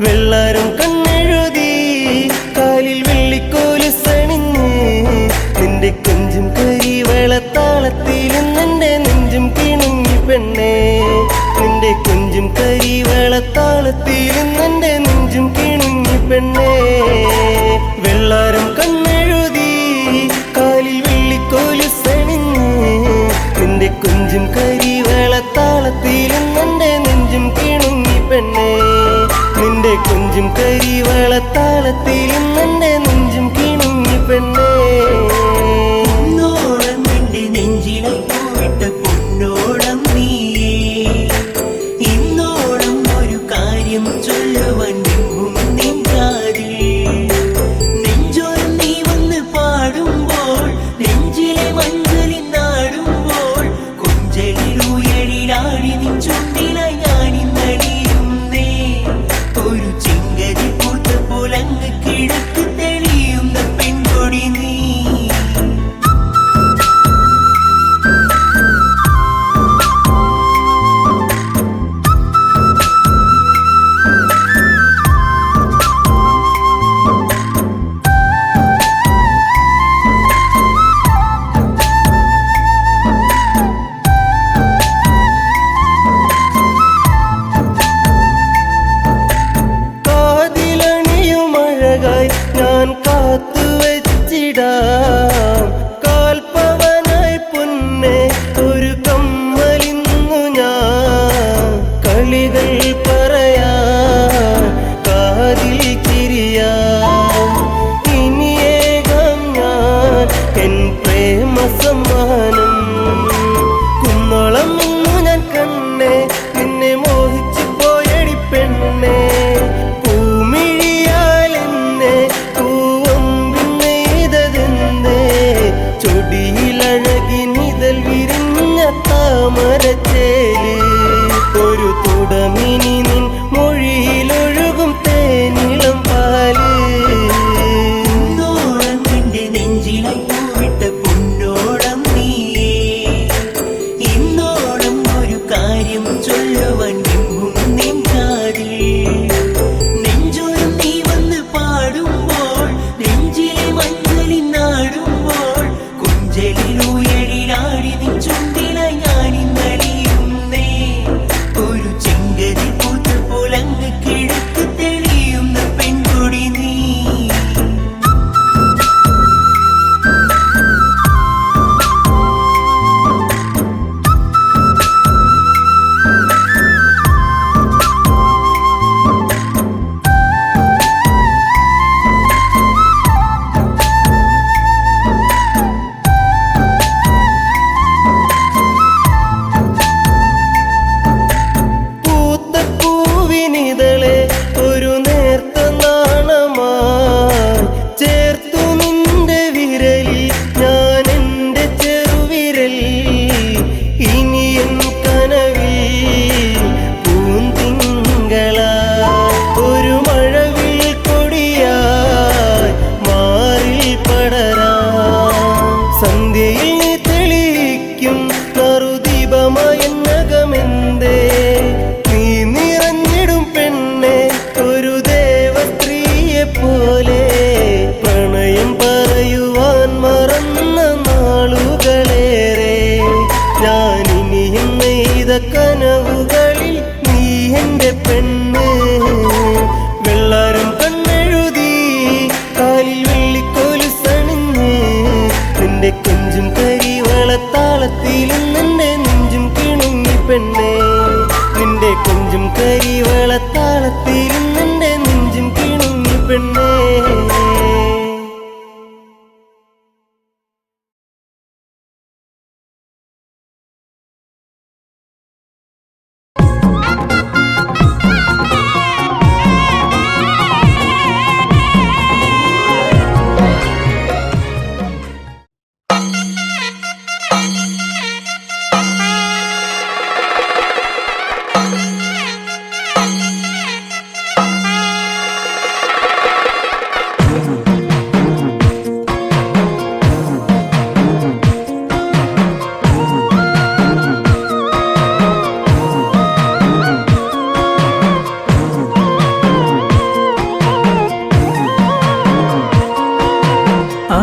വെള്ളാരം കണ്ണെഴുതി കാലിൽ വെള്ളിക്കോലുസണിഞ്ഞ് നിന്റെ കൊഞ്ചും കരിവളത്താളത്തിലും നിന്റെ നെഞ്ചും കിണുങ്ങി പെണ്ണേ നിന്റെ കൊഞ്ചും കരിവളത്താളത്തിലും നിന്റെ നെഞ്ചും കിണുങ്ങി പെണ്ണേ വെള്ളാരം കണ്ണെഴുതി കാലിൽ വെള്ളിക്കോലുസണിഞ്ഞ് നിന്റെ കൊഞ്ചും കരിവളത്താളത്തിലും നിന്റെ നെഞ്ചും കിണുങ്ങി പെണ്ണേ നിന്റെ കൊഞ്ചും കരിവളത്താളത്തിലും നിന്റെ നെഞ്ചും കിണുങ്ങി പെണ്ണേ നിന്റെ നെഞ്ചിലെ പോയിട്ട് പൊന്നോളം നീയേ ഇന്നോളം ഒരു കാര്യം ചൊല്ലുവാൻ നെഞ്ചാതിൽ നെഞ്ചോരം നീ വന്ന് പാടുമ്പോൾ നെഞ്ചിലെ മഞ്ചലിൽ നാടുമ്പോൾ കൊഞ്ചലിലുയരിലാടി നിൻ ചുണ്ടിലായി ഞാനിന്നടിയുന്നേ ഒരു ചിങ്കരി പൂത്ത പോലങ്ങ് കിഴക്ക് തെളിയുന്ന പെൺകൊടി നീ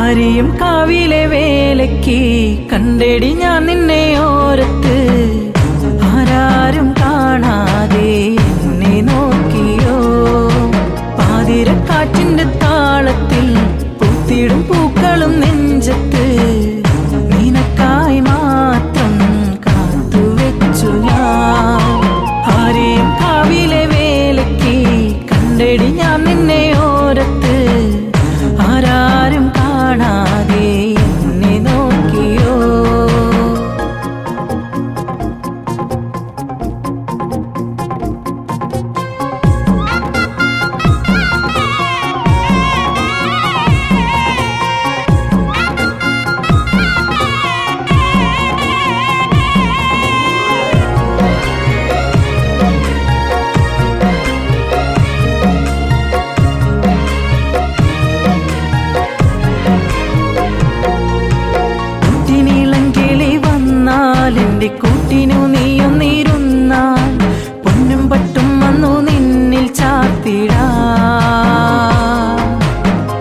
ആരെയും കാവിലെ വേലയ്ക്ക് കണ്ടെടി ഞാൻ നിന്നെ ഓരത്ത് ആരാരും കാണാതെ എന്നെ നോക്കിയോ പാതിരക്കാറ്റിന്റെ താളത്തിൽ പൂത്തിടും പൂക്കളും നെഞ്ചത്ത് നിനക്കായി മാത്രം കാത്തുവെച്ചു ഞാൻ ആരെയും കാവിലെ വേലയ്ക്ക് കണ്ടെടി ഞാൻ നിന്നെ ഓരത്ത് ആരാരും കാണാതെ എന്നെ നോക്കിയോ എന്റെ കൂട്ടിനു നീയൊന്നിരുന്നാൽ പൊന്നും പട്ടും വന്നു നിന്നിൽ ചാർത്തിടാ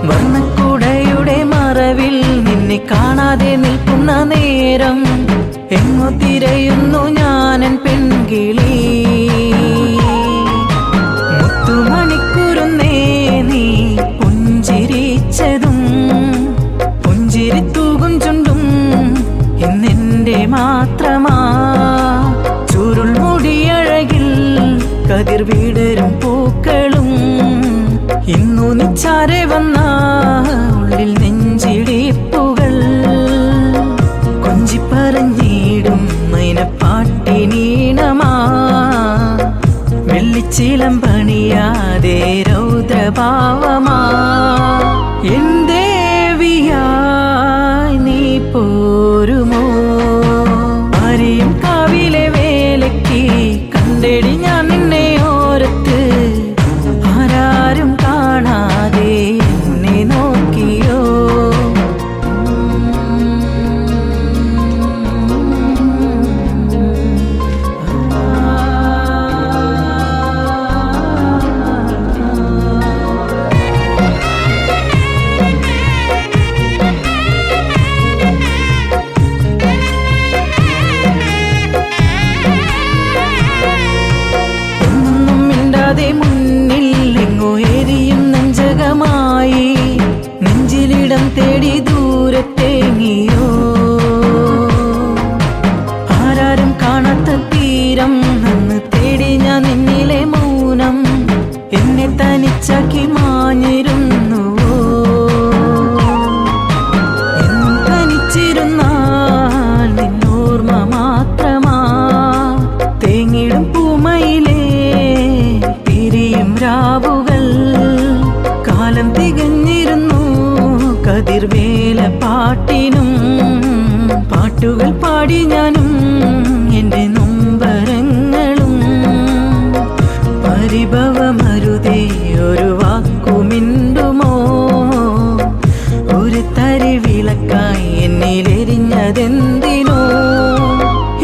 വർണ്ണക്കുടയുടെ മറവിൽ നിന്നെ കാണാതെ നിൽക്കുന്ന നേരം എങ്ങോ തിരയുന്നു ഞാനൻ പെൺകിളി മുത്തുമണിക്കുരുന്നേ നീ പുഞ്ചിരിച്ചതും പുഞ്ചിരി തൂകും ചുണ്ടും ഇന്നെന്റെ മാത്രമാ ചുരുൾ മുടിയഴകിൽ കതിർ വിടരും പൂക്കളും ഇന്നു നിച്ചാരെ വന്ന ഉള്ളിൽ നെഞ്ചിടിപ്പുകൾ കൊഞ്ചിപ്പറഞ്ഞിടും മൈനപ്പാട്ടിനീണമാ വെള്ളിച്ചിലം പണിയാതെ രൗദ്രഭാവമാ എന്തേവിയായി നീ പോരുമോ ആരെയും കാവിലെ വേലയ്ക്ക് കണ്ടെടി ഞാൻ നിന്നെ ഓരത്ത് ആരാരും കാണാതെ എന്നെ നോക്കിയോ മുന്നിൽ എങ്ങോ എരിയും നെഞ്ചകമായി നെഞ്ചിലിടം തേടി ദൂരത്തേങ്ങിയോ ആരാരും കാണാത്ത തീരം അന്ന് തേടി ഞാൻ നിന്നിലെ മൗനം എന്നെ തനിച്ചാക്കി മാഞ്ഞിരുന്നുവോ എന്നും തനിച്ചിരുന്നാൽ നിന്നോർമ്മ മാത്രമാ തേങ്ങിടും പൂമയിലേ രാവുകൾ കാലം തികഞ്ഞിരുന്നു കതിർവേല പാട്ടിനും പാട്ടുകൾ പാടി ഞാനും എൻ്റെ നൊമ്പരങ്ങളും പരിഭവമരുതേ ഒരു വാക്കുമിണ്ടുമോ ഒരു തരി വിളക്കായി എന്നിലെരിഞ്ഞതെന്തിനോ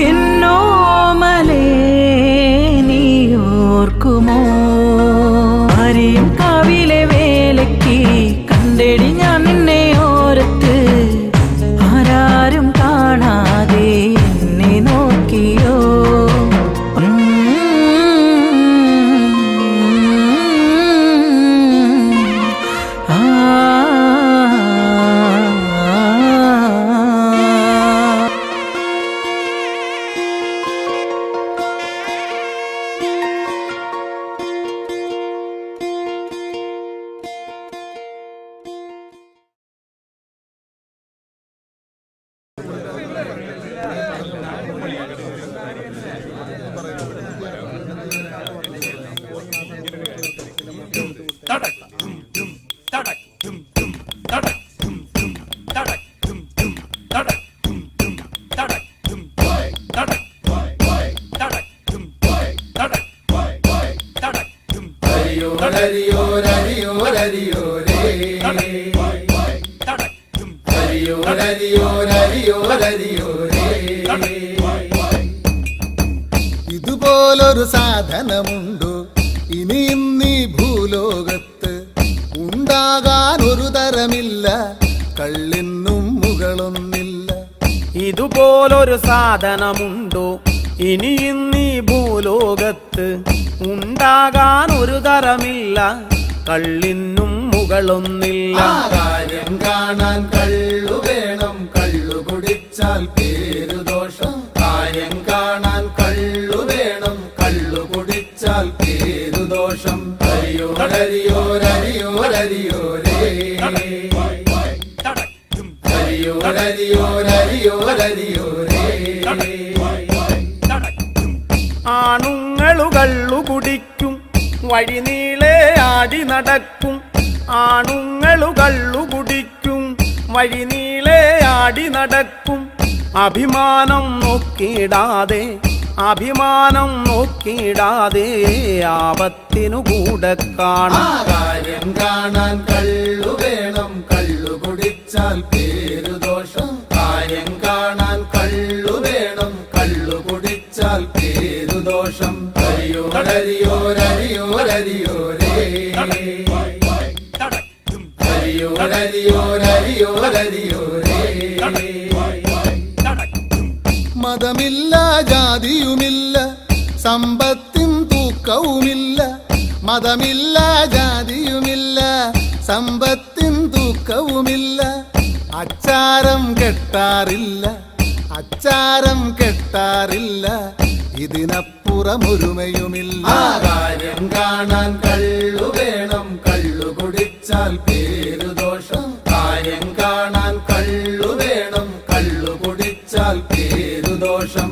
എന്നോ മലേ നീ ഓർക്കുമോ ആരെയും കാവിലെ വേലയ്ക്ക് കണ്ടെടി ഞാൻ നിന്നെ ഓരത്ത് ആരാരും കാണാതെ എന്നെ നോക്കിയോ ഇതുപോലൊരു സാധനമുണ്ടോ ഇനിയും നീ ഭൂലോകത്ത് ഉണ്ടാകാൻ ഒരു തരമില്ല കള്ളി ഇതുപോലൊരു സാധനമുണ്ടോ ഇനി ഇന്നീ ഭൂലോകത്ത്? ഉണ്ടാകാൻ ഒരു തരമില്ല, കള്ളിനും മുകളൊന്നില്ല. കാര്യം കാണാൻ കള്ളു വേണം, കള്ളു കുടിച്ചാൽ പേരുദോഷം. കാര്യം കാണാൻ കള്ളു വേണം, കള്ളു കുടിച്ചാൽ പേരുദോഷം. ഹരിയോരരിയോരരിയോരരിയോരേ, ഹരിയോരരിയോരരിയോരരിയോരേ. ആണുങ്ങളു കള്ളു കുടിക്കും, വഴിനീളെ ആടി നടക്കും. ആണുങ്ങളു കള്ളു കുടിക്കും, വഴിനീളെ ആടി നടക്കും. അഭിമാനം നോക്കിയിടാതെ, അഭിമാനം നോക്കിയിടാതെ ആപത്തിനു കൂടെ കാണാം. കാര്യം കാണാൻ കള്ളു വേണം, കള്ളു കുടിച്ചാൽ പേരുദോഷം. കാര്യം കാണാൻ കള്ളു വേണം, കള്ളു കുടിച്ചാൽ പേരുദോഷം. ഹരിയോരരിയോരരിയോരരിയോരേ, ഹരിയോരരിയോരരിയോരരിയോരേ. മതമില്ല, ജാതിയുമില്ല, സമ്പത്തിൻ തൂക്കവുമില്ല. മതമില്ല, ജാതിയുമില്ല, സമ്പത്തിൻ തൂക്കവുമില്ല. അച്ചാരം കെട്ടാറില്ല, അച്ചാരം കെട്ടാറില്ല, ഇതിനപ്പുറമൊരുമയുമില്ല. കാര്യം കാണാൻ കള്ളു വേണം, കള്ളു കുടിച്ചാൽ പേരുദോഷം. കാര്യം കാണാൻ കള്ളു വേണം, കള്ളു കുടിച്ചാൽ പേരുദോഷം.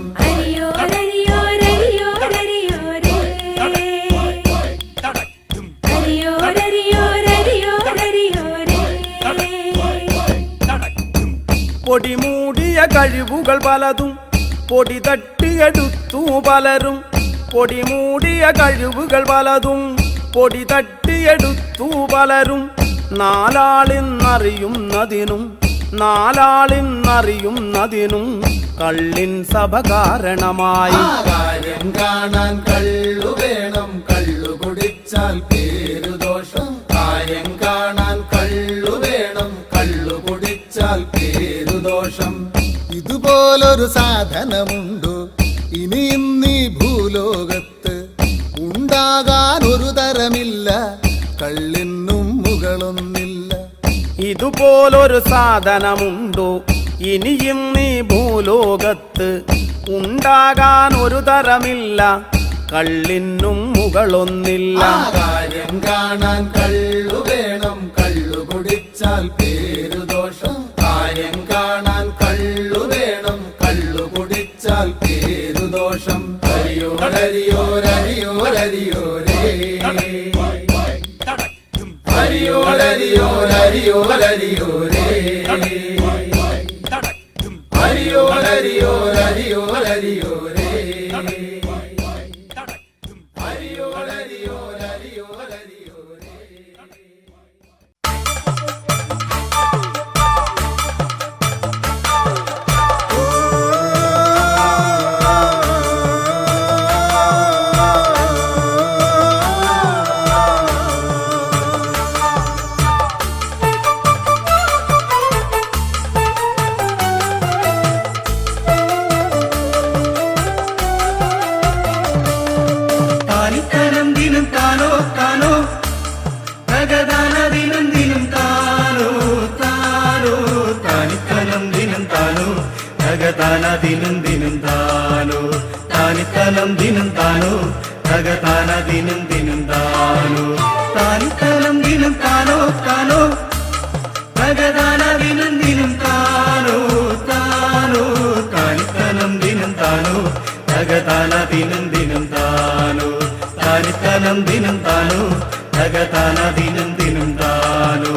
പൊടിമൂടിയ കഴിവുകൾ പലതും പൊടി തട്ടിയെടുത്തു പലരും. പൊടിമൂടിയ കഴിവുകൾ പലതും പൊടി തട്ടിയെടുത്തു പലരും. നാലാളിന്നറിയുന്നതിനും, നാലാളിന്നറിയുന്നതിനും കള്ളിൻ സഭ കാരണമായി. കാര്യം കാണാൻ കള്ളു വേണം, കള്ളു കുടിച്ചാൽ പേരുദോഷം. കാര്യം കാണാൻ കള്ളു വേണം, കള്ളു കുടിച്ചാൽ പേരുദോഷം. ഇതുപോലൊരു സാധനമുണ്ടോ ഇനി ഇന്നീ ഭൂലോകത്ത്? ഉണ്ടാകാൻ ഒരു തരമില്ല, കള്ളിനും മുകളൊന്നില്ല. ഇതുപോലൊരു സാധനമുണ്ടോ ഇനിയും നീ ഭൂലോകത്ത്? ഉണ്ടാകാൻ ഒരു തരമില്ല, കള്ളിനും മുകളൊന്നില്ല. കാര്യം കാണാൻ കള്ളു വേണം, കള്ളു കുടിച്ചാൽ പേരുദോഷം. കാര്യം കാണാൻ കള്ളു വേണം, കള്ളു കുടിച്ചാൽ പേരുദോഷം. ഹരിയോരരിയോരരിയോരരിയോരേ, ഹരിയോരരിയോരരിയോരരിയോരേ, ഹരിയോരരിയോരരിയോരരിയോരേ. ദിനം ദിനം താനോ താനിത്തലം ദിനം താനോ തകതാന ദിനം ദിനം താനോ താനിത്തലം ദിനം താനോ താനോ തകതാന ദിനം ദിനം താനോ താനോ താനിത്തലം ദിനം താനോ തകതാന ദിനം ദിനം താനോ താനിത്തലം ദിനം താനോ തകതാന ദിനം ദിനം താനോ.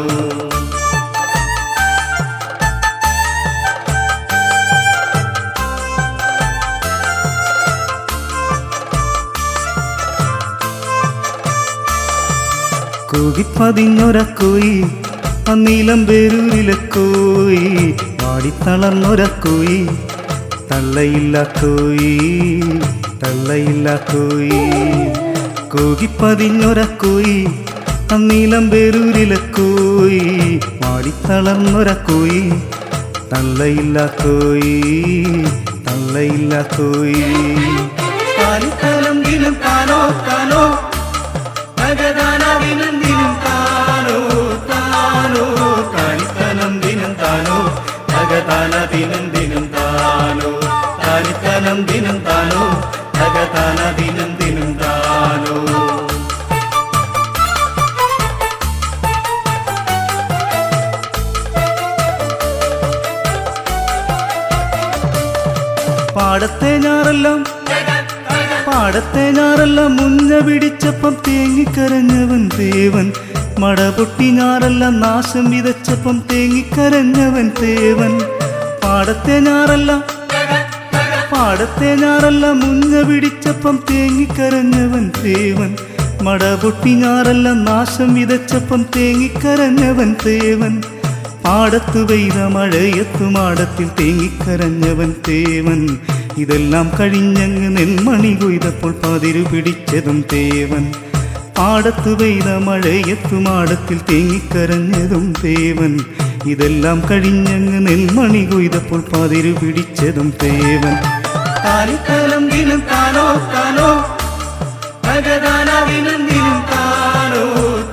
കൂകിപ്പതിഞ്ഞൊരക്കോയി അന്നീലം പേരൂരിലക്കോയി വാടിത്തളർന്നൊരക്കോയി തള്ളയില്ല കോയി തള്ളയില്ല കോയി. കൂകിപ്പതിഞ്ഞൊരക്കോയി അന്നീലം പേരൂരിലക്കോയി വാടിത്തളർന്നൊരക്കോയി തള്ളയില്ല കോയി തള്ളയില്ല കോയി താനിത്തനം ദിനം താനോ താനോ തകതാന ദിനം ദിനം താനോ താനോ താനിത്തനം ദിനം താനോ തകതാന ദിനം ദിനം താനോ താനിത്തനം ദിനം താനോ തകതാന ദിനം ദിനം താനോ പാടത്തെ ഞാറെല്ലാം മുഞ്ഞ പിടിച്ചപ്പം തേങ്ങിക്കരഞ്ഞവൻ ദേവൻ മടപൊട്ടി ഞാറെല്ലാം നാശം വിതച്ചപ്പം തേങ്ങിക്കരഞ്ഞവൻ ദേവൻ പാടത്തെ ഞാറെല്ലാം മുഞ്ഞ പിടിച്ചപ്പം തേങ്ങിക്കരഞ്ഞവൻ ദേവൻ മടപൊട്ടി ഞാറെല്ലാം നാശം വിതച്ചപ്പം തേങ്ങിക്കരഞ്ഞവൻ ദേവൻ പാടത്തു പെയ്ത മഴയത്തു മാടത്തിൽ തേങ്ങിക്കരഞ്ഞവൻ തേവൻ ഇതെല്ലാം കഴിഞ്ഞങ്ങ് നെന്മണി കൊയ്തപ്പോൾ പതിരു പിടിച്ചതും തേവൻ പാടത്തു പെയ്ത മഴയത്തു മാടത്തിൽ തേങ്ങിക്കരഞ്ഞതും തേവൻ ഇതെല്ലാം കഴിഞ്ഞങ്ങ് നെന്മണി കൊയ്തപ്പോൾ പതിരു പിടിച്ചതും തേവൻ താനിത്തലം ദിനം താനോ താനോ ഭഗദാന ദിനം ദിനം താനോ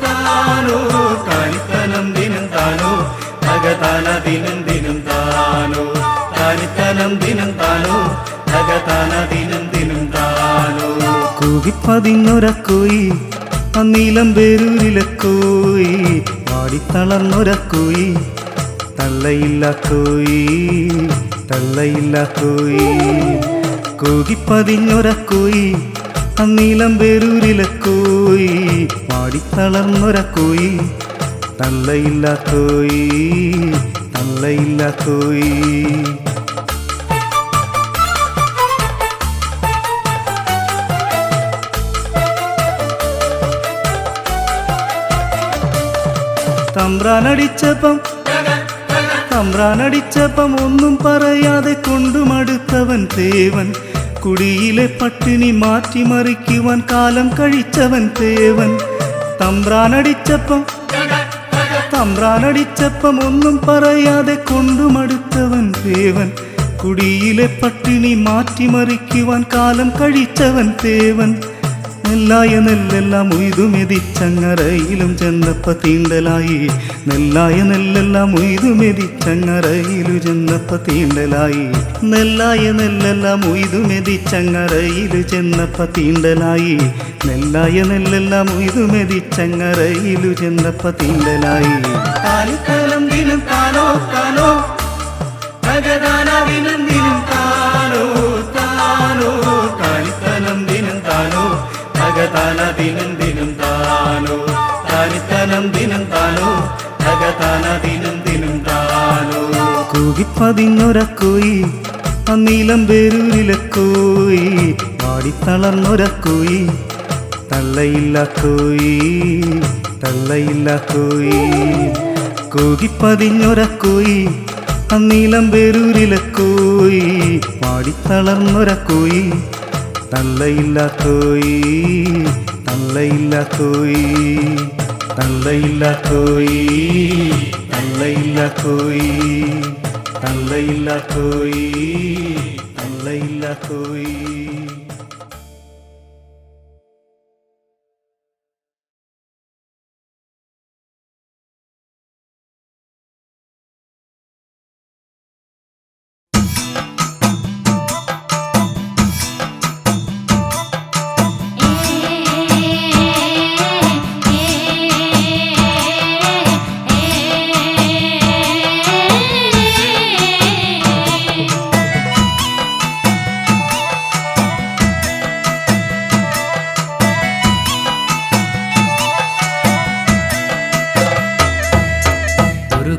താനോ താനിത്തലം ദിനം താനോ ഭഗദാന ദിനം ദിനം താനോ താനിത്തലം ദിനം താനോ ഭഗദാന ദിനം ദിനം താനോ കൂകിപ്പതിഞ്ഞൊരക്കോയി അന്നീലം പേരൂരിലക്കോയി പാടിത്തളർന്നൊരക്കോയി തള്ളയില്ല കോയി തള്ളയില്ല കോയി കൂകിപ്പതിഞ്ഞൊരക്കോയി അന്നീലം പേരൂരിലക്കോയി പാടിത്തളർന്നൊരക്കോയി തള്ളയില്ല കോയി തള്ളയില്ല കോയി തമ്പ്രാനടിച്ചപ്പം ഒന്നും പറയാതെ കൊണ്ടുമടുത്തവൻ തേവൻ കുടിയിലെ പട്ടിണി മാറ്റിമറിക്കുവാൻ കാലം കഴിച്ചവൻ തേവൻ തമ്പ്രാനടിച്ചപ്പം ഒന്നും പറയാതെ കൊണ്ടുമടുത്തവൻ തേവൻ കുടിയിലെ പട്ടിണി മാറ്റിമറിക്കുവാൻ കാലം കഴിച്ചവൻ തേവൻ നെല്ലായ നെല്ലെല്ലാം ഉയ്തുമെതിച്ചങ്ങറയിലും ചെന്നപ്പ തീണ്ടലായി നെല്ലായ നെല്ലെല്ലാം ഉയ്തുമെതിച്ചങ്ങറയിലു ചെന്നപ്പ തീണ്ടലായി നെല്ലായ നെല്ലെല്ലാം ഉയ്തുമെതിച്ചങ്ങറയിലു ചെന്നപ്പ തീണ്ടലായി നെല്ലായ നെല്ലെല്ലാം ഉയ്തുമെതിച്ചങ്ങറയിലു ചെന്നപ്പ തീണ്ടലായി താനിത്തലം ദിനം താനോ താനോ ഭഗദാന ദിനം ദിനം താനോ താനോ താനിത്തലം ദിനം താനോ ഭഗദാന ദിനം ദിനം താനോ താനിത്തലം ദിനം താനോ ഭഗദാന ദിനം ദിനം താനോ കൂകിപ്പതിഞ്ഞൊരക്കോയി അന്നീലം പേരൂരിലക്കോയി പാടിത്തളർന്നൊരക്കോയി തള്ളയില്ല കോയി തള്ളയില്ല കോയി കൂകിപ്പതിഞ്ഞൊരക്കോയി അന്നീലം പേരൂരിലക്കോയി പാടിത്തളർന്നൊരക്കോയി തള്ളയില്ല കോയി തള്ളയില്ല കോയി തള്ളയില്ല കോയി തള്ളയില്ല കോയി തള്ളയില്ല കോയി തള്ളയില്ല കോയി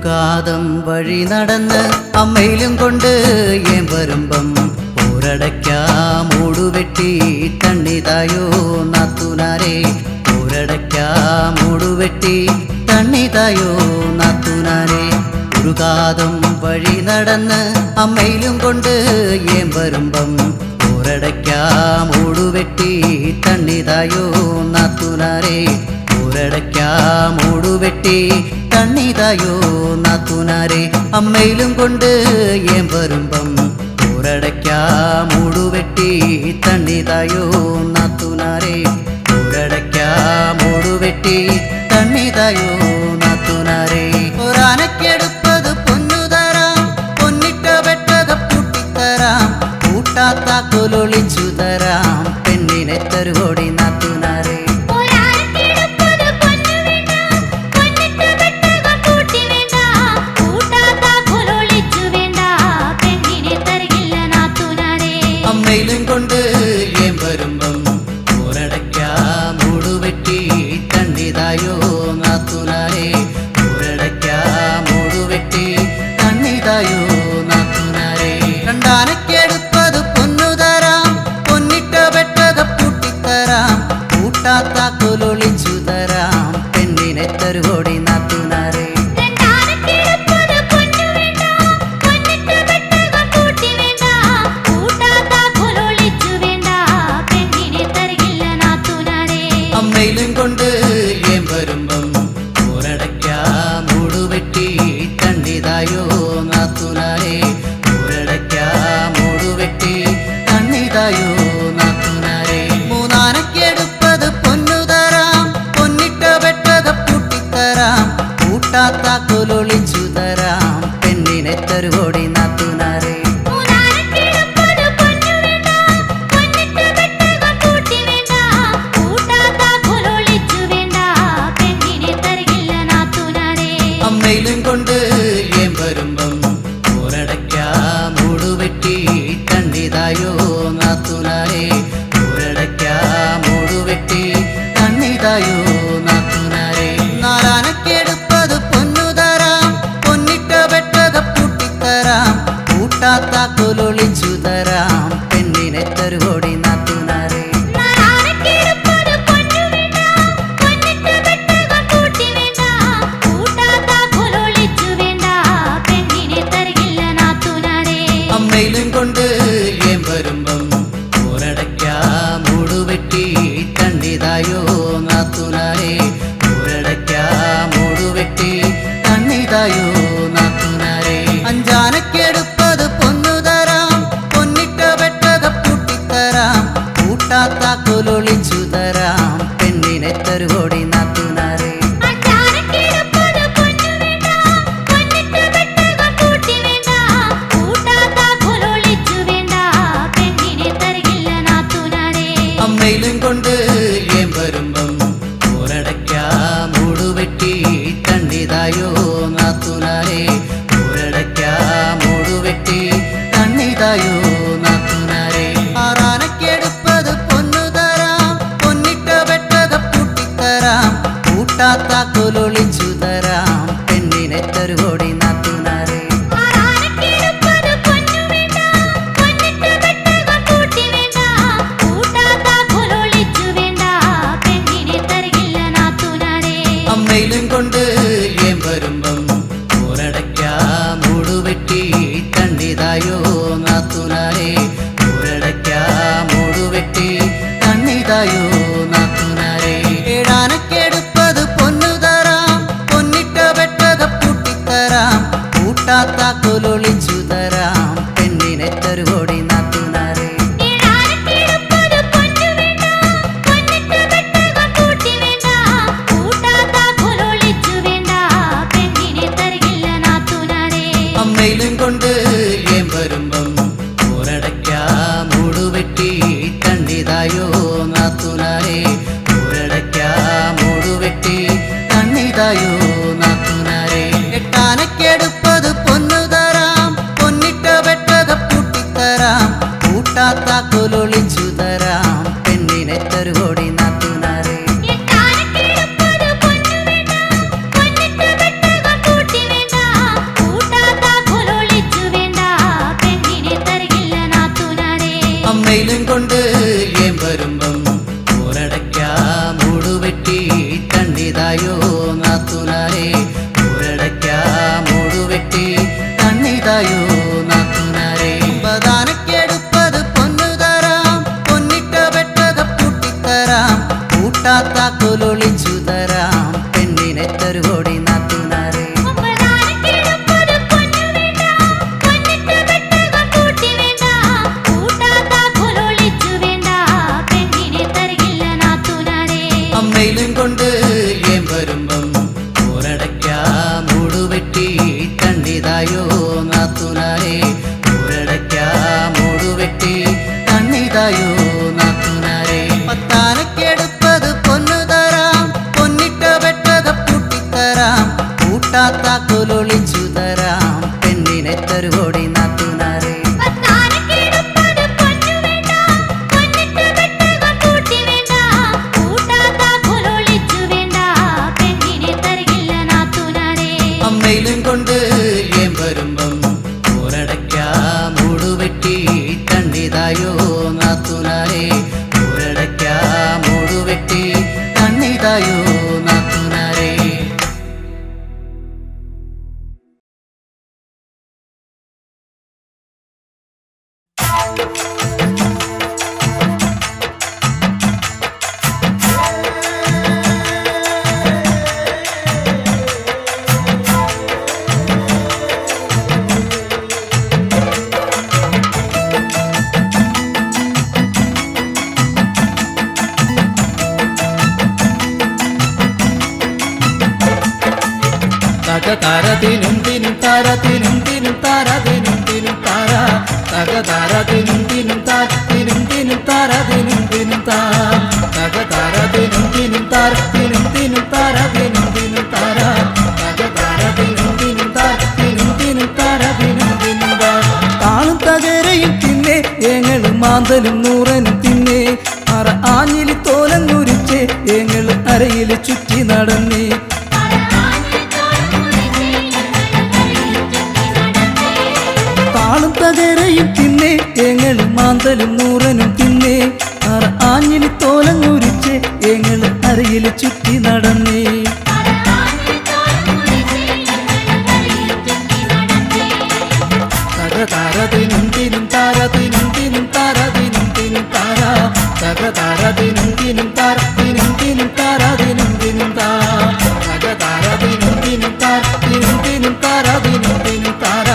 കാതം വഴി നടന്ന് അമ്മയിലും കൊണ്ട് ഏൻ വരുമ്പം പോരടയ്ക്കാം മൂടുവെട്ടി തണ്ണിതായോ നാത്തുനാരെ പോരടയ്ക്കാം മൂടുവെട്ടി തണ്ണിതായോ നാത്തുനാരെ ഒരു കാതം വഴി നടന്ന് അമ്മയിലും കൊണ്ട് ഏൻ വരുമ്പം പോരടയ്ക്കാം മൂടുവെട്ടി തണ്ണിതായോ നാത്തുനാരെ പോരടയ്ക്കാം മൂടുവെട്ടി തണ്ണിതായോ നാത്തൂനാരെ അമ്മയിലും കൊണ്ട് ഏം വരുമ്പം ഊരടയ്ക്കാം മൂടുവെട്ടി തണ്ണിതായോ നാത്തൂനാരെ ഊരടയ്ക്കാം മൂടുവെട്ടി തണ്ണിതായോ നാത്തൂനാരെ ഒരാനക്കെടുപ്പത് പൊന്നു തരാം പൊന്നിട്ട വെട്ടക പൂട്ടിത്തരാം കൂട്ടാത്താക്കൊലൊളിച്ചു തരാം പെണ്ണിനെ തരുവോടി നാത്തൂനാരെ അമ്മയിലും കൊണ്ട് ഏം വരുമ്പം ഊരടയ്ക്കാം മൂടുവെട്ടി തണ്ണിതായോ നാത്തൂനാരെ ഊരടയ്ക്കാം മൂടുവെട്ടി തണ്ണിതായോ നാത്തൂനാരെ രണ്ടാനക്കെടുപ്പത് പൊന്നു തരാം പൊന്നിട്ട വെട്ടക പൂട്ടിത്തരാം കൂട്ടാത്താക്കൊലൊളിച്ചു തരാം പെണ്ണിനെ തരുവോടി നാത്തൂനാരെ അമ്മയിലും കൊണ്ട് ഏം വരുമ്പം ഊരടയ്ക്കാം മൂടുവെട്ടി തണ്ണിതായോ നാത്തൂനാരെ ഊരടയ്ക്കാം മൂടുവെട്ടി തണ്ണിതായോ നാത്തൂനാരെ മൂന്നാനക്കെടുപ്പത് പൊന്നു തരാം പൊന്നിട്ട വെട്ടക പൂട്ടിത്തരാം കൂട്ടാത്താക്കൊലൊളിച്ചു തരാം പെണ്ണിനെ തരുവോടി നാത്തൂനാരെ അമ്മയിലും കൊണ്ട് ഏം വരുമ്പം ഊരടയ്ക്കാം മൂടുവെട്ടി തണ്ണിതായോ നാത്തൂനാരെ ഊരടയ്ക്കാം മൂടുവെട്ടി തണ്ണിതായോ നാത്തൂനാരെ നാലാനക്കെടുപ്പത് പൊന്നു തരാം പൊന്നിട്ട വെട്ടക പൂട്ടിത്തരാം കൂട്ടാത്താക്കൊലൊളിച്ചു തരാം പെണ്ണിനെ തരുവോടി നാത്തൂനാരെ അമ്മയിലും കൊണ്ട് ഏം വരുമ്പം ഊരടയ്ക്കാം മൂടുവെട്ടി തണ്ണിതായോ നാത്തൂനാരെ ഊരടയ്ക്കാം മൂടുവെട്ടി തണ്ണിതായോ നാത്തൂനാരെ അഞ്ചാനക്കെടുപ്പത് പൊന്നു തരാം പൊന്നിട്ട വെട്ടക പൂട്ടിത്തരാം കൂട്ടാത്താക്കൊലൊളിച്ചു തരാം പെണ്ണിനെ തരുവോടി നാത്തൂനാരെ അമ്മയിലും കൊണ്ട് ഏം വരുമ്പം ഊരടയ്ക്കാം മൂടുവെട്ടി തണ്ണിതായോ നാത്തൂനാരെ ഊരടയ്ക്കാം മൂടുവെട്ടി തണ്ണിതായോ നാത്തൂനാരെ ആറാനക്കെടുപ്പത് പൊന്നു തരാം പൊന്നിട്ട വെട്ടക പൂട്ടിത്തരാം കൂട്ടാത്താക്കൊലൊളിച്ചു തരാം പെണ്ണിനെ തരുവോടി നാത്തൂനാരെ അമ്മയിലും കൊണ്ട് ഏം വരുമ്പം ഊരടയ്ക്കാം മൂടുവെട്ടി തണ്ണിതായോ നാത്തൂനാരെ ഊരടയ്ക്കാം മൂടുവെട്ടി തണ്ണിതായോ നാത്തൂനാരെ ഏഴാനക്കെടുപ്പത് പൊന്നു തരാം പൊന്നിട്ട വെട്ടക പൂട്ടിത്തരാം കൂട്ടാത്താക്കൊലൊളിച്ചു തരാം പെണ്ണിനെ തരുവോടി നാത്തൂനാരെ അമ്മയിലും കൊണ്ട് ഏം വരുമ്പം ഊരടയ്ക്കാം മൂടുവെട്ടി തണ്ണിതായോ നാത്തൂനാരെ ഊരടയ്ക്കാം മൂടുവെട്ടി തണ്ണിതായോ നാത്തൂനാരെ എട്ടാനക്കെടുപ്പത് പൊന്നു തരാം പൊന്നിട്ട വെട്ടക പൂട്ടിത്തരാം കൂട്ടാത്താക്കൊലൊളിച്ചു തരാം പെണ്ണിനെ തരുവോടി നാത്തൂനാരെ അമ്മയിലും കൊണ്ട് ഏം വരുമ്പം ഊരടയ്ക്കാം മൂടുവെട്ടി തണ്ണിതായോ നാത്തൂനാരെ ഊരടയ്ക്കാം മൂടുവെട്ടി തണ്ണിതായോ നാത്തൂനാരെ ഒമ്പതാനക്കെടുപ്പത് പൊന്നു തരാം പൊന്നിട്ട വെട്ടക പൂട്ടിത്തരാം കൂട്ടാത്താക്കൊലൊളിച്ചു തരാം പെണ്ണിനെ തരുവോടി നാത്തൂനാരെ താക്കോലൊളിച്ചു തരാം പെണ്ണിനെ തരുവോടി നാത്തുനാരെ. അമ്മയിലും കൊണ്ട് ഏം വരുമ്പം ഊരടയ്ക്കാം മൂടുവെട്ടി തണ്ണിതായോ നാത്തുനാരെ. ഊരടയ്ക്കാം മൂടുവെട്ടി തണ്ണിതായോ നാത്തുനാരെ. തകതാരതിനും തിനും താരതിനും തിനും താരതിനും തിനും താര. തകതാരതിനും തിനും താരതിനും തിനും താരതിനും തിനും താര. തകതാരതിനും തിനും താരതിനും തിനും താരതിനും തിനും താര. തകതാരതിനും തിനും താരതിനും തിനും താരതിനും തിനും താര. താളും തകരയും തിന്നെ ഏങ്ങളും മാന്തലും നൂറനും തിന്നെ അറ ആഞ്ഞിലി തോലങ്ങുരിച്ച് ഏങ്ങളും അരയിൽ ചുറ്റി നടന്നേ. താളും തകരയും തിന്നെ ഏങ്ങളും മാന്തലും നൂറനും തിന്നെ അറ ആഞ്ഞിലി തോലങ്ങുരിച്ച് ഏങ്ങളും അരയിൽ ചുറ്റി നടന്നേ. തകതാരതിനും തിനും താരതിനും തിനും താരതിനും തിനും താര. തകതാരതിനും തിനും താരതിനും തിനും താരതിനും തിനും താര. തകതാരതിനും തിനും താരതിനും തിനും താരതിനും തിനും താര.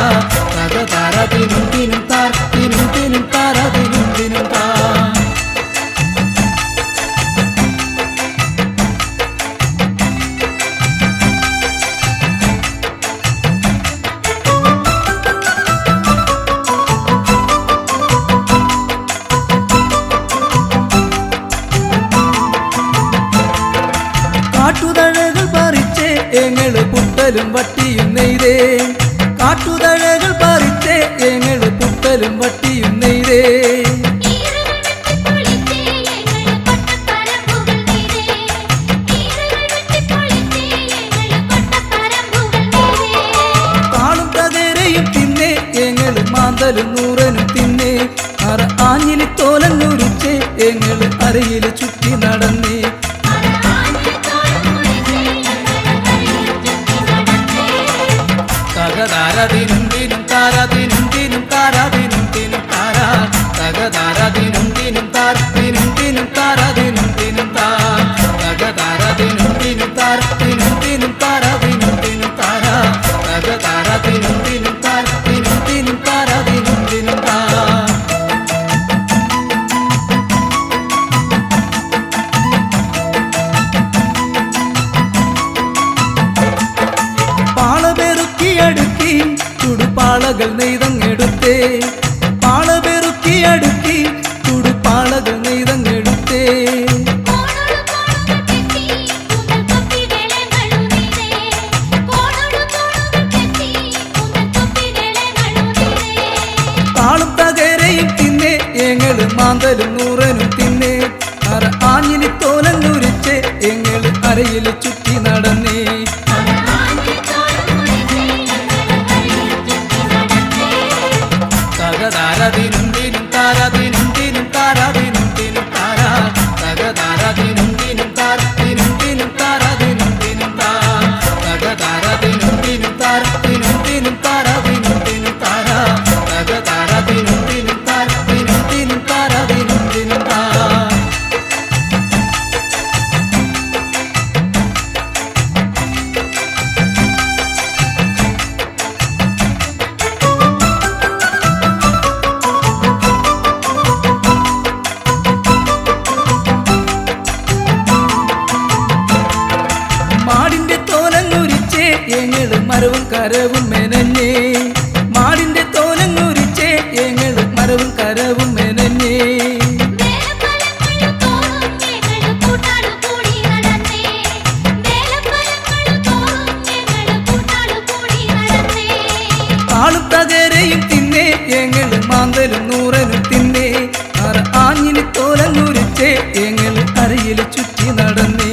തകതാരതിനും തിനും താരതിനും തിനും താരതിനും തിനും താര. കാട്ടുതഴകൾ പറിച്ച് ഏങ്ങള് പുട്ടലും വട്ടിയും നെയ്തേ. കാട്ടുതഴകൾ പറിച്ച് ഏങ്ങള് പുട്ടലും വട്ടിയും നെയ്തേ. താളും തകരയും തിന്നെ ഏങ്ങള് മാന്തലും നൂറനും തിന്നെ അറ ആഞ്ഞിലി തോലങ്ങുരിച്ച് ഏങ്ങള് അരയിൽ ചുറ്റി നടന്നേ. തകതാരതിനും തിനും താരതിനും തിനും താരതിനും തിനും താര. തകതാരതിനും തിനും താരതിനും തിനും താരതിനും തിനും താര. തകതാരതിനും തിനും താരതിനും തിനും താരതിനും തിനും താര. തകതാരതിനും തിനും താരതിനും തിനും താരതിനും തിനും താര. പാളപെറുക്കി അടുക്കി ചുടുപാളകൾ നെയ്തങ്ങെടുത്തേ. പാളപെറുക്കി അടുക്കി ചുടുപാളകൾ നെയ്തങ്ങെടുത്തേ. താളും തകരയും തിന്നെ ഏങ്ങളും മാന്തലും നൂറനും തിന്നെ അറ ആഞ്ഞിലി തോലങ്ങുരിച്ച് ഏങ്ങള് അരയിൽ ചുറ്റി നടന്നേ. തകതാരതിനും തിനും താരതിനും തിനും താരതിനും തിനും താര. തകതാരതിനും തിനും താരതിനും തിനും താരതിനും തിനും താര. തകതാരതിനും തിനും താരതിനും തിനും താരതിനും തിനും താര. തകതാരതിനും തിനും താരതിനും തിനും താരതിനും തിനും താര. ഏങ്ങളും മരവും കരവും മെനഞ്ഞേ. മാടിന്റെ തോലങ്ങുരിച്ചേ ഏങ്ങളും മരവും കരവും മെനഞ്ഞേ. മാന്തലും നൂറനും തിന്നേ ആഞ്ഞിലി തോലങ്ങുരിച്ചേ ഏങ്ങൾ അരയിൽ ചുറ്റി നടന്നേ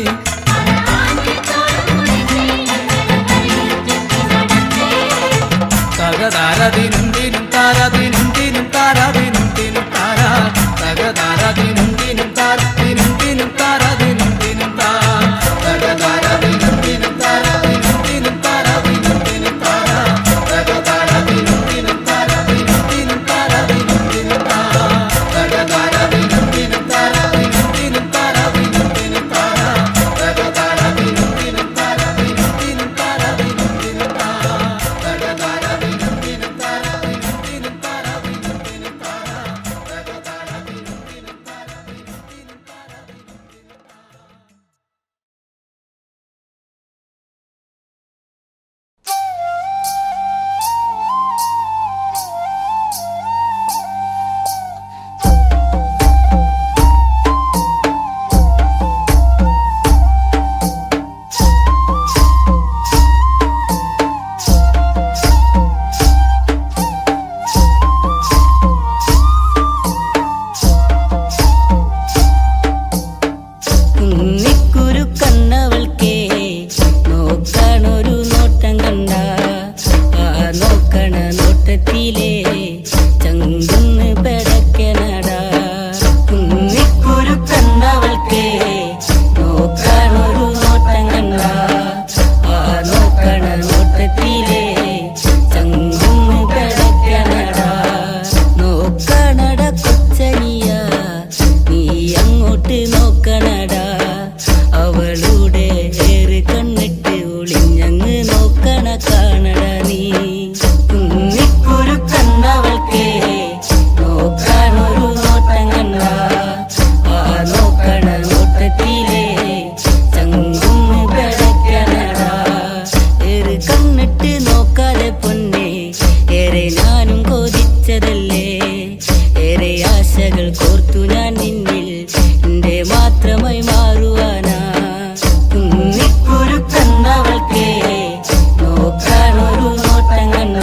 തകതാരദിനും ദിനും താരാദിനും ദിനും താരാദിനും ദിനും താരാ തകതാരദിനും ദിനും താരദിനും ദിനും താരാദിനും ദിനും താ തകതാരദിനും ദിനും താരാദിനും ദിനും താരാദിനും ദിനും താരാ തകതാരദിനും ദിനും താരാദിനും ദിനും താരാദിനും ദിനും താ തകതാരദിനും ദിനും താരാദിനും ദിനും താരാദിനും ദിനും താരാ തകതാരദിനും ദിനും താരാദിനും ദിനും താരാദിനും ദിനും താ തകതാരദിനും ദിനും താരാദിനും ദിനും താരാദിനും ദിനും താരാ തകതാരദിനും ദിനും താരാദിനും ദിനും കുന്നിക്കുരു കണ്ണവൾക്കേ നോക്കണൊരു നോട്ടം കണ്ട ആ നോക്കണ നോട്ടത്തിലേ ചങ്കുന്ന് പെടക്കനടാ കുന്നിക്കുരു കണ്ണവൾക്കേ നോക്കണൊരു നോട്ടം കണ്ട ആ നോക്കണ നോട്ടത്തിലേ ചങ്കുന്ന് പെടക്കനടാ നോക്കണട കൊച്ചനിയ നീ അങ്ങോട്ട് നോക്കണടാ അവളുടെ ഏറ് കണ്ണിട്ട് ഒളിഞ്ഞങ്ങ് നോക്കണ കാണട നീ കുന്നിക്കുരു കണ്ണവൾക്കേ നോക്കണൊരു നോട്ടം കണ്ട ആ നോക്കണ നോട്ടത്തിലേ ചങ്കുന്ന് പെടക്കനടാ ഏറ് കണ്ണിട്ട് നോക്കാതെ പൊന്നെ ഏറെ ഞാനും കൊതിച്ചതല്ലേ ഏറെ ആശകൾ കോർത്തു ഞാൻ നിന്നിൽ എന്റെ മാത്രമായി മാറുവാനാ കുന്നിക്കുരു കണ്ണവൾക്കേ നോക്കണൊരു നോട്ടം കണ്ട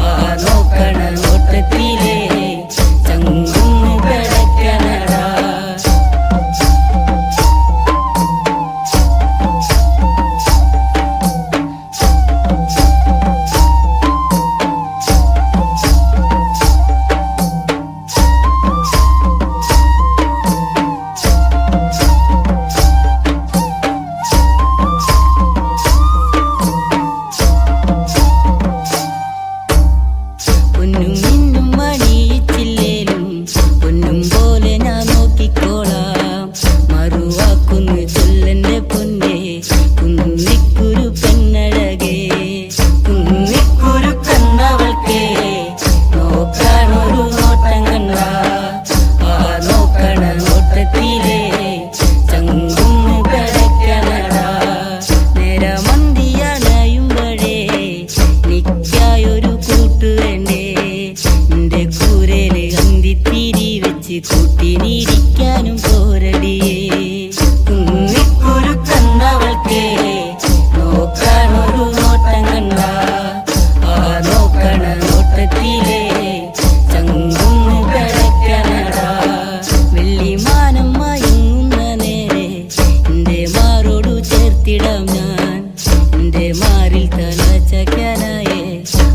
ആ നോക്കണ നോട്ടത്തിലേ ചങ്കുന്ന് പെടക്കനടാ പൊന്നും മിന്നും മണിയിച്ചില്ലേലും പൊന്നും പോലെ ഞാൻ നോക്കിക്കോളാം മറുവാക്കുന്നു ചൊല്ലന്റെ പൊന്നെ കുന്നിക്കുരു പെണ്ണഴകേ കുന്നിക്കുരു കണ്ണവൾക്കേ നോക്കണൊരു നോട്ടം കണ്ട ആ നോക്കണ നോട്ടത്തിലേ ചങ്കുന്ന് പെടക്കനടാ നേരമന്തിയണയുമ്പഴേ നിക്കായൊരു കൂട്ടു വേണ്ടേ എന്റെ കൂരേല് അന്തിത്തിരി വെച്ച് കൂട്ടിനിരിക്കാനും പോരടിയേ കുന്നിക്കുരു കണ്ണവൾക്കേ നോക്കണൊരു നോട്ടം കണ്ട ആ നോക്കണ നോട്ടത്തിലേ ചങ്കുന്ന് പെടക്കനടാ വെള്ളിമാനം മയങ്ങുന്ന നേരെ എന്റെ മാറോടു ചേർത്തിടാം ഞാൻ എന്റെ മാറിൽ തല ചക്കാനായേ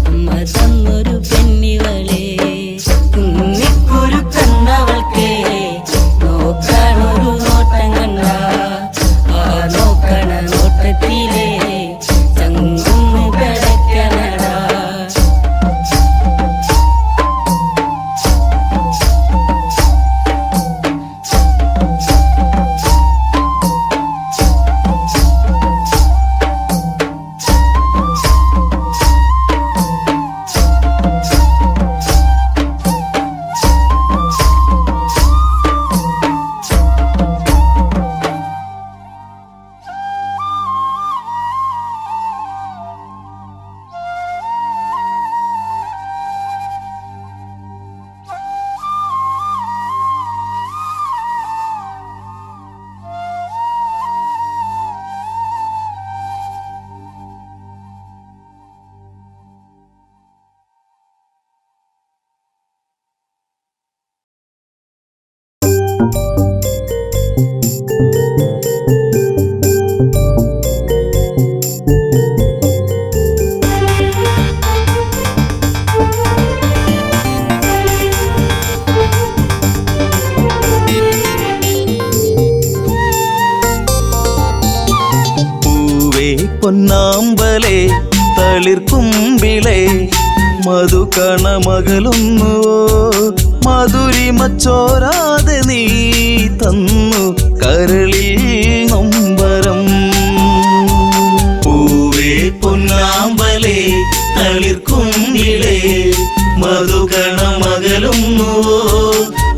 അമ്മ തന്നൊരു പെണ്ണിവളേ കുന്നിക്കുരു കണ്ണവൾക്കേ നോക്കണൊരു നോട്ടം കണ്ട ആ നോക്കണ നോട്ടത്തിലേ ചങ്കുന്ന് പെടക്കനടാ പൊന്നാമ്പലേ തളിർക്കുമ്പിളേ മധുകണമകലുന്നുവോ മധുരിമ ചോരാതെ നീ തന്നു കരളിൽ നൊമ്പരം. പൂവേ പൊന്നാമ്പലേ തളിർക്കുമ്പിളേ മധുകണമകലുന്നുവോ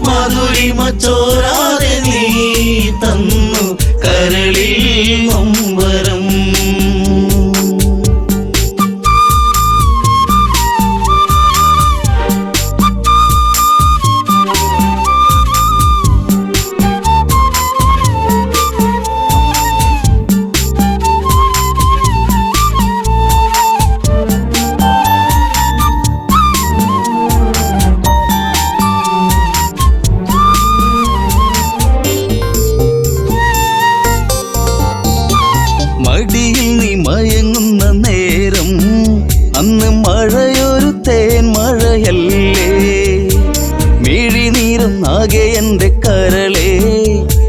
മധുരിമ ചോരാതെ നീ തന്നു കരളിൽ നൊമ്പരം. മടിയിൽ നീ മയങ്ങുന്ന നേരം അന്ന് മഴയൊരു തേൻ മഴയല്ലേ മിഴിനീരുന്നാകെ എൻ്റെ കരളേ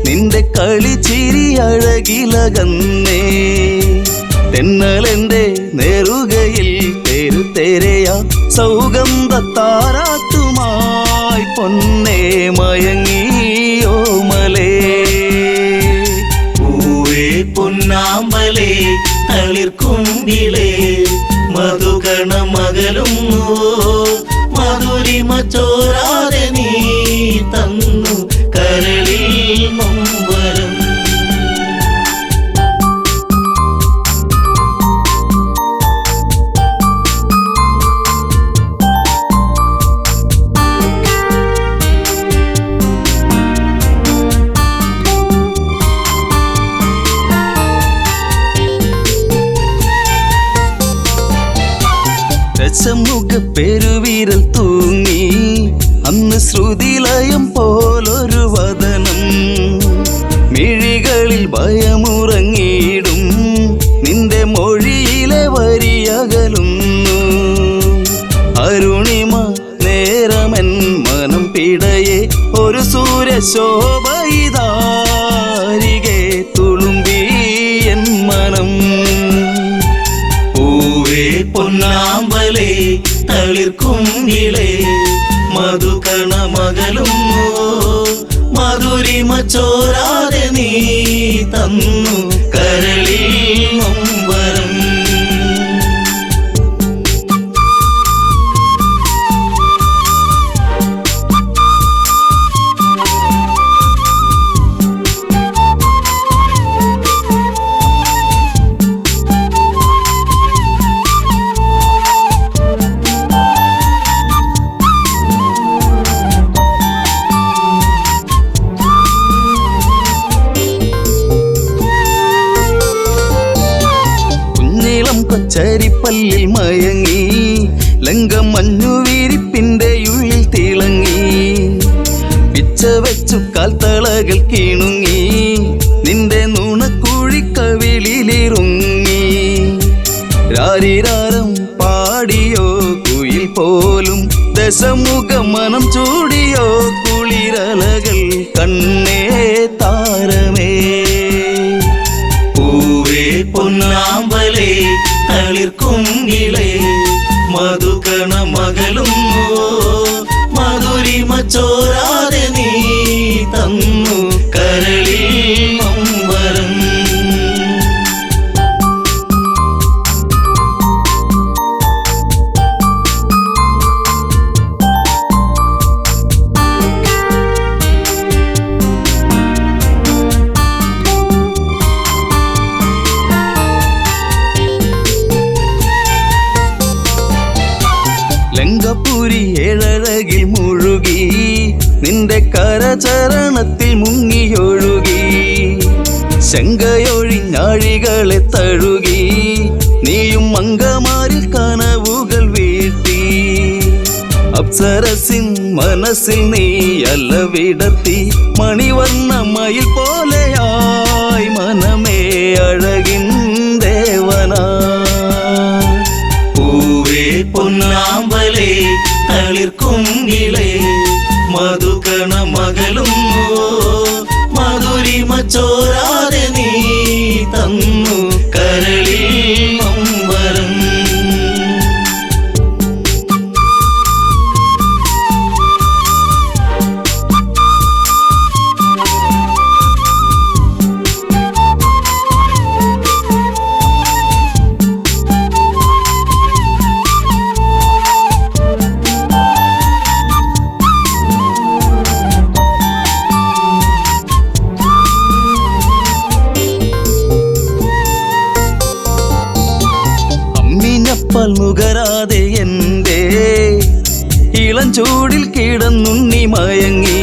നിന്റെ കളിച്ചിരി അഴകിലകന്നേ. തെന്നലെന്റെ നേറുകയിൽ തെരുതെരയാ സൗഗന്ധ താരാട്ടുമായി പൊന്നേ മയങ്ങിയോ മലേ. പൂവേ പൊന്നാമ്പലേ തളിർക്കുമ്പിളേ മധുകണമകലുന്നുവോ മധുരിമ ചോരാതെ നീ തന്നു കരളിൽ നൊമ്പരം. ദശമുഖ പെരുവിരൽ തൂങ്ങി അന്ന് ശ്രുതിലയം പോലൊരു വദനം മിഴികളിൽ ഭയമുറങ്ങിയിടും നിന്റെ മൊഴിയിലെ വരിയകലുന്നു. അരുണിമ നേരമൻ മനം പിടയെ ഒരു സൂര്യശോഭയിതാരികെ തുളുമ്പി എൻ മനം. പൂവേ പൊന്നാമ്പലേ തളിർക്കുമ്പിളേ മധുകണമകലുന്നുവോ മധുരിമ ചോരാതെ നീ തന്നു കരളിൽ നൊമ്പരം. കൊച്ചരിപ്പല്ലിൽ മയങ്ങി ലങ്കമഞ്ഞുവിരിപ്പിന്റെ ഉള്ളിൽ തിളങ്ങി പിച്ച വെച്ചു കാൽത്തളകൾ കിണുങ്ങി നിന്റെ നുണക്കുഴിക്കവിളിലിറുങ്ങി. രാരിരാരം പാടിയോ കുയിൽ പോലും ദശമുഖ മനം ചൂടിയോ കുളിരലകൾ കണ്ണേ താരമേ. പൂവേ പൊന്നാമ്പലേ തളിർക്കുമ്പിളേ മധുകണമകലുന്നുവോ മധുരിമ ചോരാതെ നീ തന്നു കരളിൽ നൊമ്പരം. ലങ്കപുരി ഏഴഴകിൽ മുഴുകി നിന്റെ കരചരണത്തിൽ മുങ്ങിയൊഴുകി ശങ്കയൊഴിഞ്ഞാഴികളെ തഴുകി നീയും അങ്കമാരിൽ കനവുകൾ വീഴ്ത്തി. അപ്സരസിൻ മനസ്സിൽ നീ അല്ല വിടത്തി മണിവർണ്ണ മയിൽ പോലെയായി മനമേ അഴകിൻ ദേവനാ. പൂവേ പൊന്നാമ്പലേ തളിർക്കുമ്പിളേ മധുകണമകലുന്നുവോ മധുരിമ ചോരാതെ നീ തന്നു കരളിൽ മുലപ്പാൽ നുകരാതെ എൻ്റെ ഇളം ചൂടിൽ കിടന്നുണ്ണി മയങ്ങി.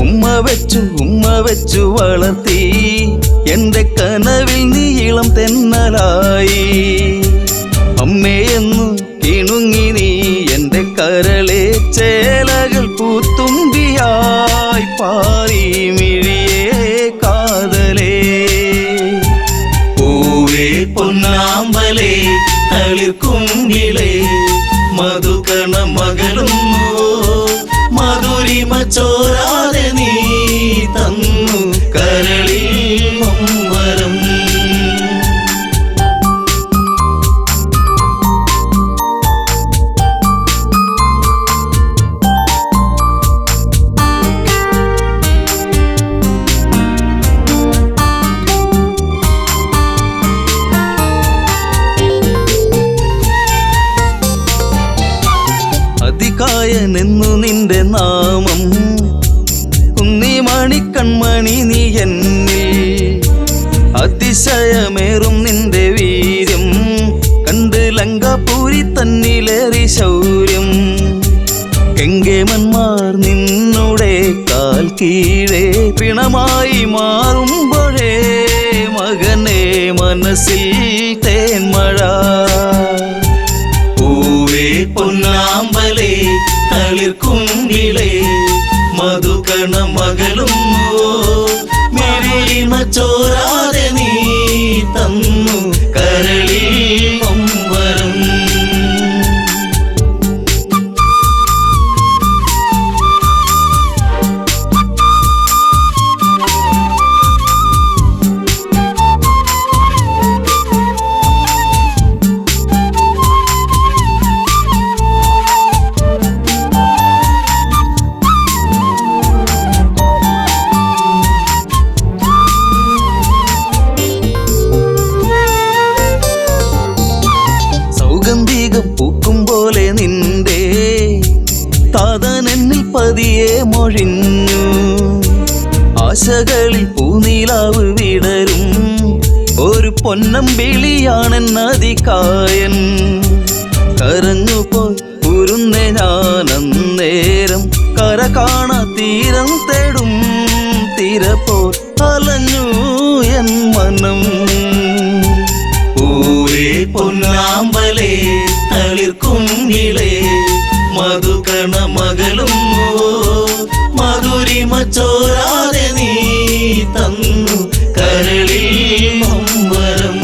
ഉമ്മ വെച്ചു വളർത്തി എൻ്റെ കനവിൽ നീ ഇളം തെന്നലായി. അമ്മയെന്നു കിണുങ്ങി നീ എൻ്റെ കരളെ ചേലകൾ പൂത്തുമ്പിയായി പാറി മിഴിയേ കാതലേ. പൂവേ പൊന്നാമ്പലേ തളിർക്കുങ്കിലേ മധുകണ മകളുന്നു മധുരിമ ചോരാതെ നീ തന്നു കരളിൽ മമ്പരം. അതികായനെന്നു നിന്റെ നാമം കുന്നിമണി കൺമണി നീ എന്നിൽ. അതിശയമേറും നിന്റെ വീര്യം കണ്ട് ലങ്കാപൂരി തന്നിലേറി ശൗര്യം. കെങ്കേമന്മാർ നിന്നുടെ കാൽ കീഴേ പിണമായി മാറുമ്പോഴേ മകനെ മനസ്സിൽ തേന്മഴ. പൂവേ പൊന്നാമ്പലേ തളിർക്കുങ്കിലേ മധുകണ മകളും മെറിമ ചോരാതെ നീ തന്നു കരളിൽ മമ്പരം. സൗഗന്ധികം പൂക്കും പോലെ നിന്റെ താതനെന്നിൽ പതിയെ മൊഴിഞ്ഞു. ആശകളിൽ പൂനീലാവ് വിടരും ഒരു പൊന്നമ്പിളിയാണെന്നതികായൻ. കരഞ്ഞുപോയി ഉരുന്നെ ഞാനന്നേരം കര കാണാ തീരം തേടും തിരപ്പോ അലഞ്ഞു എൻ മനം. പൂവേ പൊന്നാമ്പലേ തളിർക്കുങ്കിലേ മധുകണ മകളും മധുരിമ ചോരാതെ നീ തന്നു കരളിൽ മമ്പരം.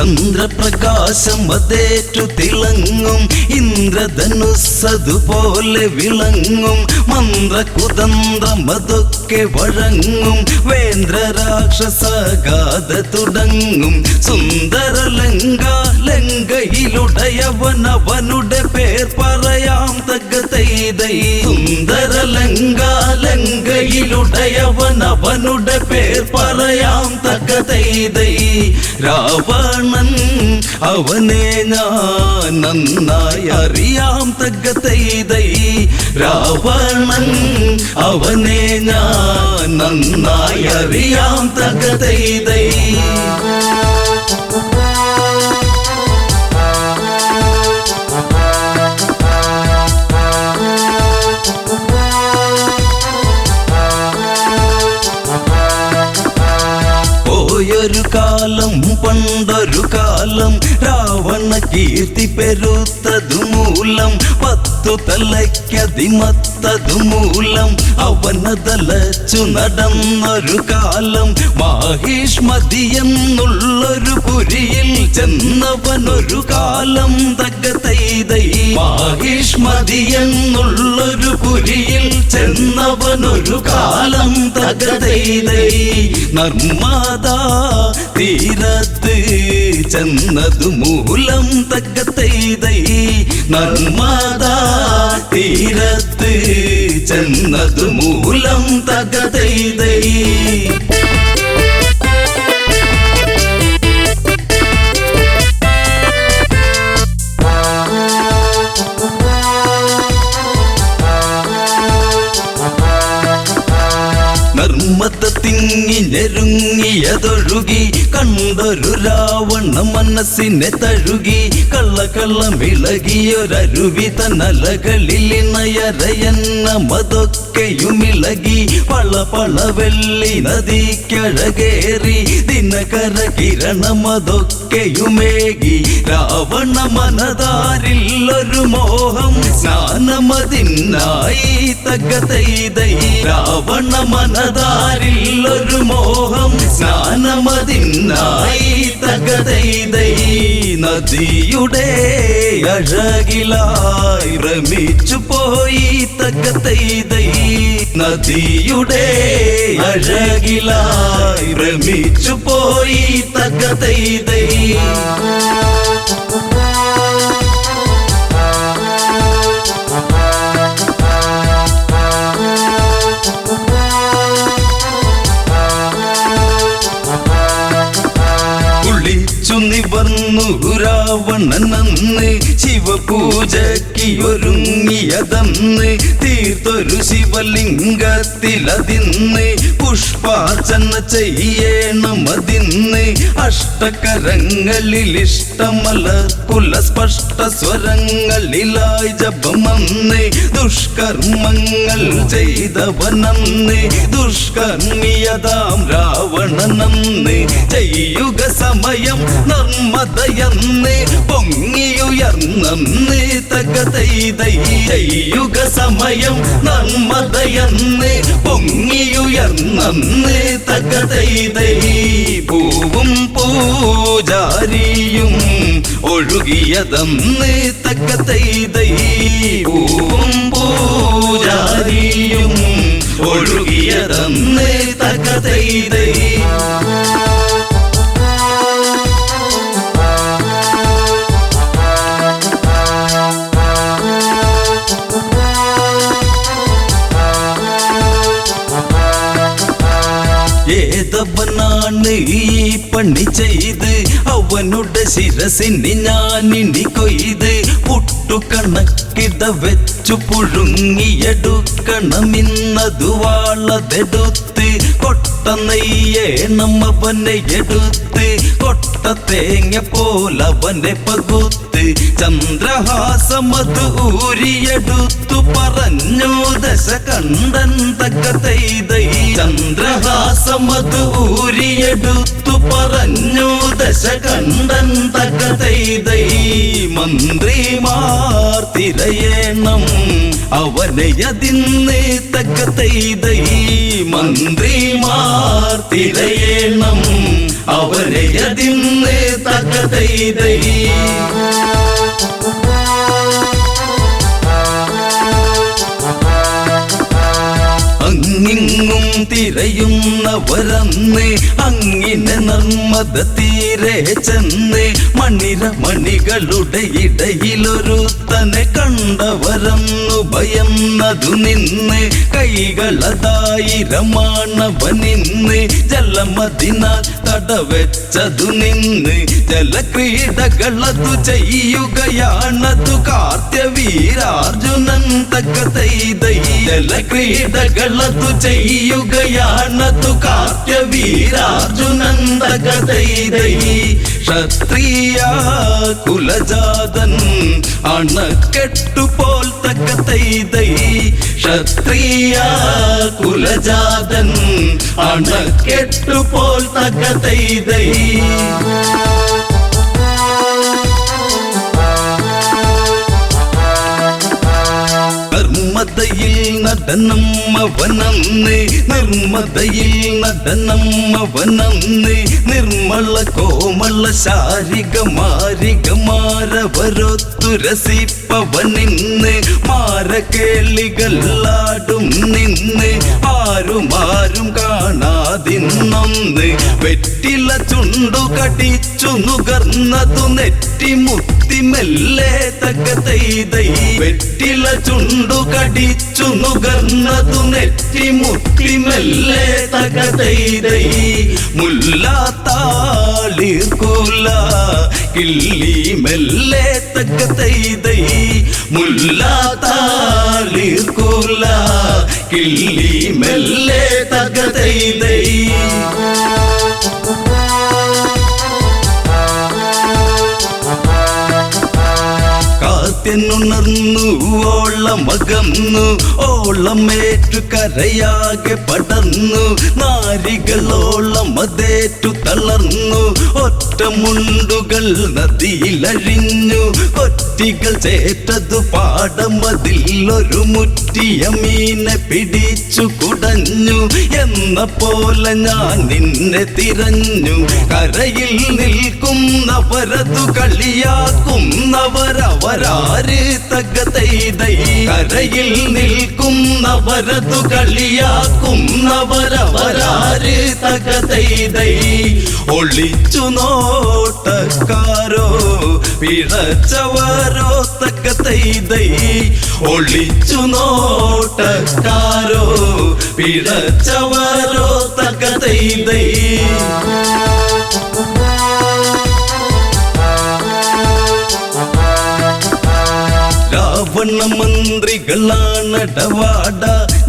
ചന്ദ്രപ്രകാശം അതേറ്റു തിളങ്ങും ഇന്ദ്രധനുസ്സതുപോലെ വിളങ്ങും മന്ത്രകുതന്ത്രമതൊക്കെ വഴങ്ങും വേന്ദ്രരാക്ഷസഗാഥ തുടങ്ങും സുന്ദര ലങ്കയിലുടയവനവനുടെ പേർ പറയാം തകതൈതൈ സുന്ദര ലങ്കയിലുടയവനവനുടെ പേർ പറയാം തകതൈതൈ രാവണൻ അവനെ ഞാൻ നന്നായി അറിയാം തകതൈതൈ രാവണൻ അവനെ ഞാൻ നന്നായി അറിയാം തകതൈതൈ ഒരു കാലം പണ്ടൊരു കാലം രാവണ കീർത്തി പെരുത്തതു മൂലം 10 തലയ്ക്കതിമത്തതു മൂലം അവനതലച്ചു നടന്നൊരു കാലം മാഹിഷ്മതിയെന്നുള്ളൊരു പുരിയിൽ ചെന്നവനൊരു കാലം തകതൈതൈ മാഹിഷ്മതിയെന്നുള്ളൊരു പുരിയിൽ ചെന്നവനൊരു കാലം തകതൈതൈ നർമ്മദാ തീരത്ത് ചെന്നതു മൂലം തകതൈതൈ നർമ്മദാ തീരത്ത് ചെന്നതു മൂലം തകതൈതൈ തിങ്ങി ഞെരുങ്ങിയതൊഴുകി കണ്ടൊരു രാവണ മനസ്സിനെ തഴുകി കള്ളമിളകിയൊരരുവി തന്നലകളിൽ നയരയന്നമതൊക്കെയുമിളകി പള വെള്ളി നദിക്കഴകേറി ദിനകര കിരണമതൊക്കെയുമേകി രാവണ മനതാരിൽ ഒരു മോഹം സ്നാനമതിനായി തകതൈതൈ രാവണ മനതാരിൽ ഒരു മോഹം സ്നാനമതിനായി തകതൈതൈ നദിയുടെ അഴകിലായി ഭ്രമിച്ചു പോയി തകതൈതൈ നദിയുടെ അഴകിലായി ഭ്രമിച്ചു പോയി തകതൈതൈ നിവർന്നു രാവണനന്ന് ശിവപൂജയ്ക്കൊരുങ്ങിയതന്ന് തീർത്തൊരു ശിവലിംഗത്തിലതിന്ന് പുഷ്പാർച്ചന ചെയ്യണമതിന്ന് അഷ്ടകരങ്ങളിൽ ഇഷ്ടമലർക്കുല സ്പഷ്ട സ്വരങ്ങളിലായി ജപമന്ന് ദുഷ്കർമ്മങ്ങൾ ചെയ്തവനന്ന് ദുഷ്കർമ്മിയതാം രാവണനന്ന് ചെയ്യുക സമയം നർമ്മദയന്ന് പൊങ്ങിയുയർന്നന്ന് തകതൈതൈ ചെയ്യുക സമയം നർമ്മദയന്ന് പൊങ്ങിയുയർന്നന്ന് തകതൈതൈ പൂവും പൂജാരിയും ഒഴുകിയതന്ന് തകതൈതൈ പൂവും പൂജാരിയും ഒഴുകിയതന്ന് തകതൈതൈ ഏതവനാണ് ഈ പണി ചെയ്ത് അവനുടെ ശിരസിന് ഞാനിനി കൊയ്ത് പുട്ടുകണക്കിട വെച്ചു പുഴുങ്ങിയെടുക്കണമിന്നതു വാളതെടുത്ത് കൊട്ട നെയ്യേണം അവനെ എടുത്ത് കൊട്ട തേങ്ങ പോലവനെ പകുത്ത് ചന്ദ്രഹാസമത് ഊരിയെടുത്തു പറഞ്ഞു ദശകണ്ഠൻ തകതൈതൈ ചന്ദ്രഹാസമത് ഊരിയെടുത്തു പറഞ്ഞു ദശകണ്ഠൻ തകതൈതൈ മന്ത്രിമാർ തിരയേണം അവനെ അതിന്ന് തകതൈതൈ മന്ത്രിമാർ തിരയേണം അവനെ അതിന്ന് തകതൈതൈ തൈ തൈ അങ്ങിങ്ങും തിരയുന്നവരന്ന് അങ്ങിനെ നർമ്മദ തീരെ ചെന്ന് മണികളുടെ ഇടയിലൊരുത്തനെ കണ്ടവരന്നു ഭയന്നതു നിന്ന് കൈകളതായിരമാണവനിന്ന് ജലമതിനാൽ തടവെച്ചതു നിന്ന് ജലക്രീഡകളതു ചെയ്യുകയാണതു കാർത്യവീരാർജുനൻ തക്ക തൈ തൈ ജലക്രീഡകളതു ചെയ്യുകയാണതു കാർത്യവീരാർജുനൻ തക്ക തൈ തൈ ക്ഷത്രിയ കുലജാതൻ അണക്കെട്ടുപോൽ തക്ക തൈ തൈ ക്ഷത്രിയ കുലജാതൻ അണക്കെട്ടുപോൽ തക്ക തൈ തൈ നിർമ്മതയിൽ നടനമ്മവനന്ന് നിർമ്മതയിൽ നടനമ്മവനന്ന് നിർമ്മല കോമള ശാരിക മാരികമാരവരൊത്തു രസിപ്പവനിന്ന് മാരകേളികളാടും നിന്ന് ആരും കാണാതിന്നൊന്ന് വെറ്റില ചുണ്ടു കടിച്ചു നുകർന്നതു നെറ്റിമുത്തി മെല്ലെ തക്ക തൈ തൈ വെറ്റില ചുണ്ടു കടിച്ചു നുകർന്നതു നെറ്റിമുത്തി മെല്ലെ തക്ക തൈ തൈ മുല്ലാത്താളിർകൂല കിള്ളി മെല്ലെ തക്ക തൈ തൈ മുല്ലാത്താളിർകൂല കിള്ളി മെല്ലെ തക്ക തൈ തൈ കാത്യനുണർന്നു ഓളമകന്നു ഓളമേറ്റു കരയാകെ പടർന്നു നാരികളോളം അതേറ്റു തളർന്നു ഒറ്റമുണ്ടുകൾ നദിയിലഴിഞ്ഞു കൊറ്റികൾ ചേറ്റതു പാടമതിൽ ഒരു മുറ്റിയ മീനെ പിടിച്ചു കുടഞ്ഞു എന്ന പോലെ ഞാൻ നിന്നെ തിരഞ്ഞു കരയിൽ നിൽക്കുന്നവരതു കളിയാക്കുന്നവരവരാര് തക്ക തൈ തൈ കരയിൽ നിൽക്കുന്നവരതു കളിയാക്കുന്നവരവരാര് തക്ക തൈ തൈ ഒളിച്ചു നോട്ടക്കാരോ പിഴച്ചവരോ തക്ക തൈ തൈ ഒളിച്ചു നോട്ടക്കാരോ പിഴച്ചവരോ തക്ക തൈ തൈ രാവണ മന്ത്രികളാണടവാട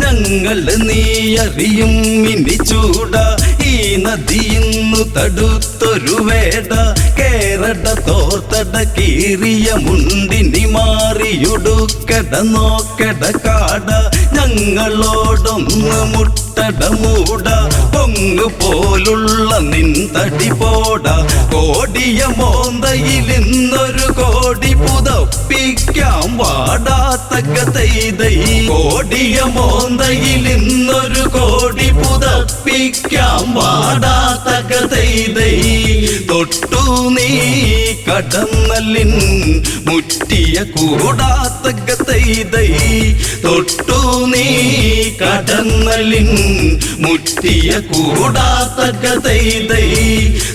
ഞങ്ങള് നീ അറിയും ഇനി ചൂട ഈ നദിയിന്നു തടുത്തൊരു വേട കേരട തോർത്തട കീറിയ മുണ്ടിനി മാറിയുടുക്കട നോക്കട കാട ഞങ്ങളോടൊന്ന് മുട്ടട മൂട പൊങ്ങു പോലുള്ള നിന്തടി പോട കോടിയ മോന്തയിൽ ഇന്നൊരു കോടി പുതപ്പിക്കാം വാടാത്തക്ക തൈ തൈ കോടിയ മോന്തയിൽ ഇന്നൊരു കോടി പുതപ്പിക്കാം വാടാത്തക്ക തൈ തൈ തൊട്ടു നീ കടന്നലിൻ മുറ്റിയ കൂടാത്തക്ക തൈ തൈ തൊട്ടു നീ കടന്നലിൻ മുറ്റിയ കൂടാത്തക്ക തൈ തൈ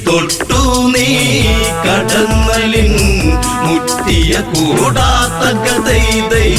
തൊട്ടു നീ കടന്നലിൻ മുറ്റിയ കൂടാത്തക്ക തൈ തൈ